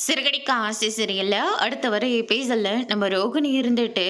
சிறுகடிக்க ஆசை சீரியல்ல அடுத்த வர எபிசோட்ல நம்ம ரோகிணி இருந்துட்டு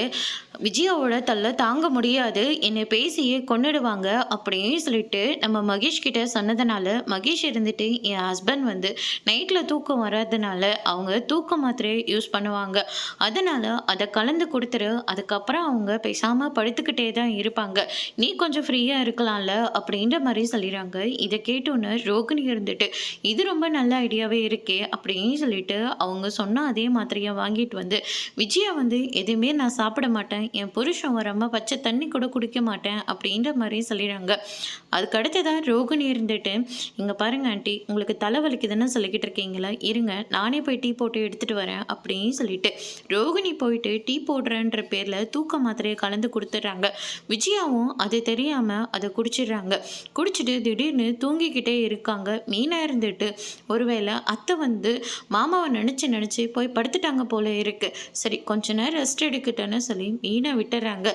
விஜயாவோட தொல்லை தாங்க முடியாது, என்னை பேசியே கொன்னுடுவாங்க அப்படின்னு சொல்லிட்டு நம்ம மகேஷ் கிட்ட சொன்னதுனால மகேஷ் இருந்துட்டு என் ஹஸ்பண்ட் வந்து நைட்டில் தூக்கம் வராதனால அவங்க தூக்க மாத்திரையை யூஸ் பண்ணுவாங்க, அதனால அதை கலந்து கொடுத்துரு, அதுக்கப்புறம் அவங்க பேசாமல் படுத்துக்கிட்டே தான் இருப்பாங்க, நீ கொஞ்சம் ஃப்ரீயாக இருக்கலாம்ல அப்படின்ற மாதிரி சொல்லிடுறாங்க. இதை கேட்டோன்னு ரோகிணி இருந்துட்டு இது ரொம்ப நல்ல ஐடியாவே இருக்கே அப்படின்னு சொல்லிட்டு அவங்க சொன்ன அதே மாத்திரையை வாங்கிட்டு வந்து விஜயா வந்து எதுவுமே நான் சாப்பிட மாட்டேன், என் புருஷன் வராம பச்சை தண்ணி கூட குடிக்க மாட்டேன் அப்படின்ற மாதிரி சொல்லிடுறாங்க. அதுக்கு அடுத்ததான் ரோகிணி இருந்துட்டு இங்கே பாருங்க ஆண்டி, உங்களுக்கு தலைவலிக்குதுன்னு சொல்லிக்கிட்டு இருக்கீங்களா, இருங்க நானே போய் டீ போட்டு எடுத்துட்டு வரேன் அப்படின்னு சொல்லிட்டு ரோகிணி போயிட்டு டீ போடுறேன்ற பேரில் தூக்க மாத்திரையை கலந்து கொடுத்துட்றாங்க. விஜயாவும் அது தெரியாமல் அதை குடிச்சிடுறாங்க. குடிச்சிட்டு திடீர்னு தூங்கிக்கிட்டே இருக்காங்க. மீனா இருந்துட்டு ஒருவேளை அத்தை வந்து மாமாவை நினச்சி போய் படுத்துட்டாங்க போல இருக்கு, சரி கொஞ்ச நேரம் ரெஸ்ட் எடுக்கட்டேன்னு சொல்லி மீனை விட்டுறாங்க.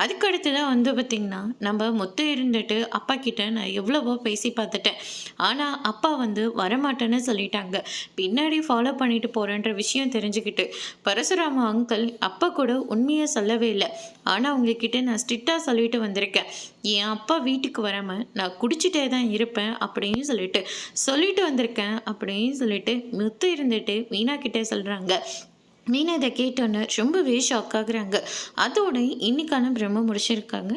அதுக்கு அடுத்து தான் வந்து பார்த்திங்கன்னா நம்ம முத்து இருந்துட்டு அப்பா கிட்ட நான் எவ்வளவோ பேசி பார்த்துட்டேன், ஆனால் அப்பா வந்து வரமாட்டேன்னு சொல்லிட்டாங்க, பின்னாடி ஃபாலோ பண்ணிட்டு போகிறேன்ற விஷயம் தெரிஞ்சுக்கிட்டு பரசுராம அங்கிள் அப்பா கூட உண்மையை சொல்லவே இல்லை, ஆனால் அவங்கக்கிட்ட நான் ஸ்ட்ரிக்டாக சொல்லிட்டு வந்திருக்கேன், என் அப்பா வீட்டுக்கு வராமல் நான் குடிச்சிட்டே தான் இருப்பேன் அப்படின்னு சொல்லிட்டு வந்திருக்கேன் அப்படின்னு சொல்லிட்டு முத்து இருந்துட்டு மீனா கிட்டே சொல்கிறாங்க. மீனா இதை கேட்டோன்னு ரொம்பவே ஷாக் ஆகுறாங்க. அதோட இன்னைக்கான பிரம்ம முடிச்சிருக்காங்க.